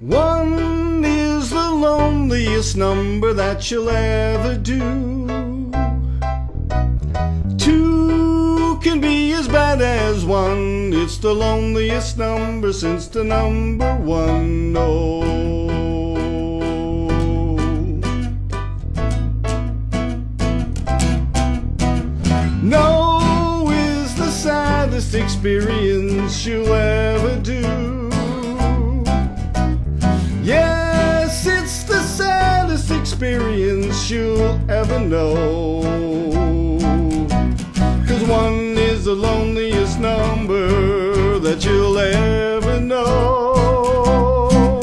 One is the loneliest number that you'll ever do. Two can be as bad as one. It's the loneliest number since the number one. No. No is the saddest experience you'll ever do. Yes, it's the saddest experience you'll ever know. 'Cause one is the loneliest number that you'll ever know.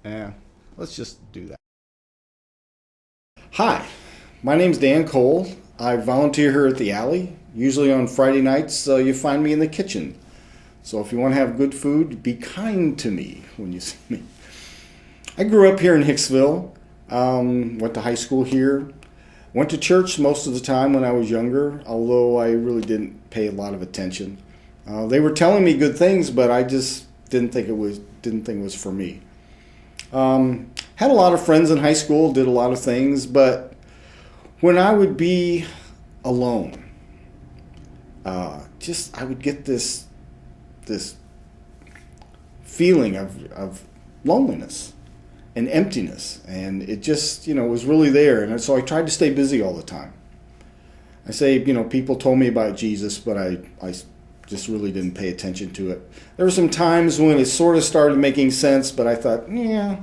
Yeah, let's just do that. Hi, my name's Dan Cole. I volunteer here at the Alley. Usually on Friday nights, you find me in the kitchen. So if you want to have good food, be kind to me when you see me. I grew up here in Hicksville, went to high school here, went to church most of the time when I was younger, although I really didn't pay a lot of attention. They were telling me good things, but I just didn't think it was for me. Had a lot of friends in high school, did a lot of things, but when I would be alone, I would get this feeling of loneliness and emptiness, and it just was really there. And so I tried to stay busy all the time. I say people told me about Jesus, but I just really didn't pay attention to it. There were some times when it sort of started making sense, but I thought, it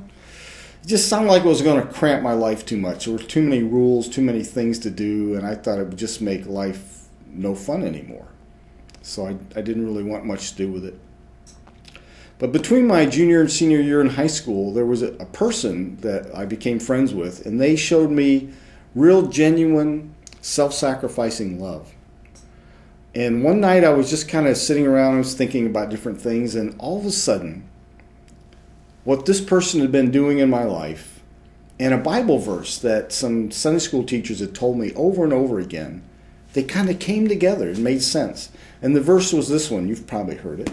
just sounded like it was going to cramp my life too much. There were too many rules, too many things to do, and I thought it would just make life no fun anymore. So I didn't really want much to do with it. But between my junior and senior year in high school, there was a person that I became friends with, and they showed me real, genuine, self-sacrificing love. And one night I was just kind of sitting around, I was thinking about different things, and all of a sudden, what this person had been doing in my life, and a Bible verse that some Sunday school teachers had told me over and over again, they kind of came together and made sense. And the verse was this one, you've probably heard it.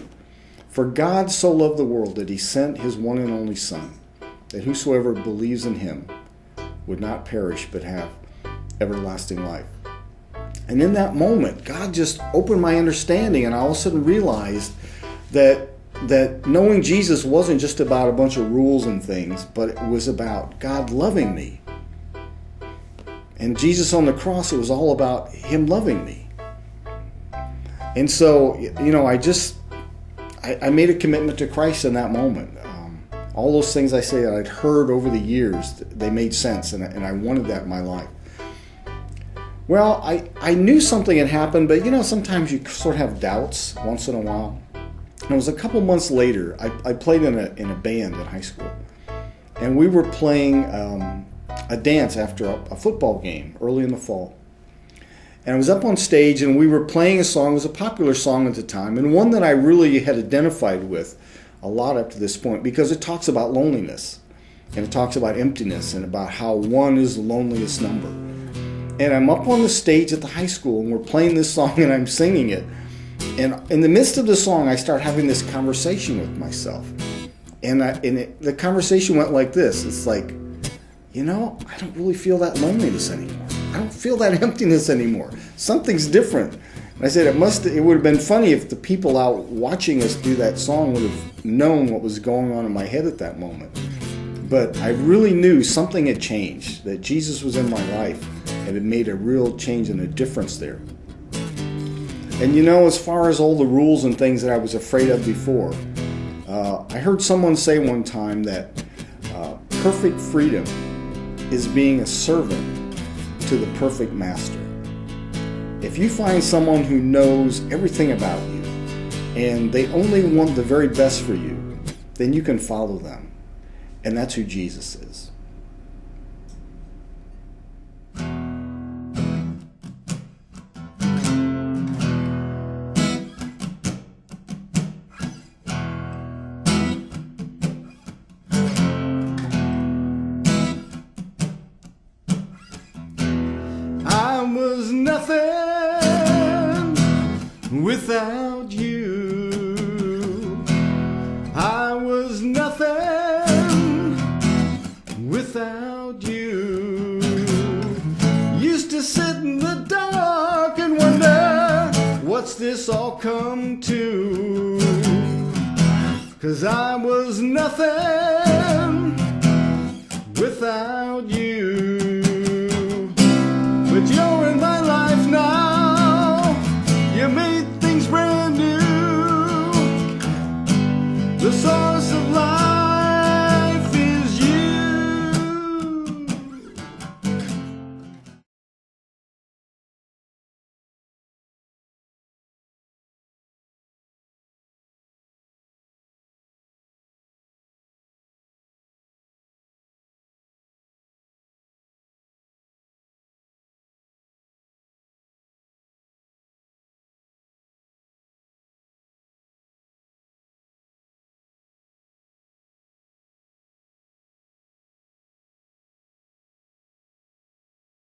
For God so loved the world that he sent his one and only Son, that whosoever believes in him would not perish but have everlasting life. And in that moment, God just opened my understanding, and I all of a sudden realized that knowing Jesus wasn't just about a bunch of rules and things, but it was about God loving me. And Jesus on the cross, it was all about him loving me. And so, I made a commitment to Christ in that moment. All those things I say that I'd heard over the years, they made sense, and I wanted that in my life. Well, I knew something had happened, but sometimes you sort of have doubts once in a while. And it was a couple months later, I played in a band in high school, and we were playing a dance after a football game early in the fall. And I was up on stage, and we were playing a song. It was a popular song at the time, and one that I really had identified with a lot up to this point, because it talks about loneliness, and it talks about emptiness, and about how one is the loneliest number. And I'm up on the stage at the high school, and we're playing this song, and I'm singing it. And in the midst of the song, I start having this conversation with myself. And the conversation went like this. It's like, I don't really feel that loneliness anymore. I don't feel that emptiness anymore. Something's different. And I said it would have been funny if the people out watching us do that song would have known what was going on in my head at that moment. But I really knew something had changed, that Jesus was in my life, and it made a real change and a difference there. And as far as all the rules and things that I was afraid of before, I heard someone say one time that perfect freedom is being a servant to the perfect master. If you find someone who knows everything about you and they only want the very best for you, then you can follow them. And that's who Jesus is. Nothing without you. I you. Used to sit in the dark and wonder, what's this all come to? 'Cause I was nothing without you. But you're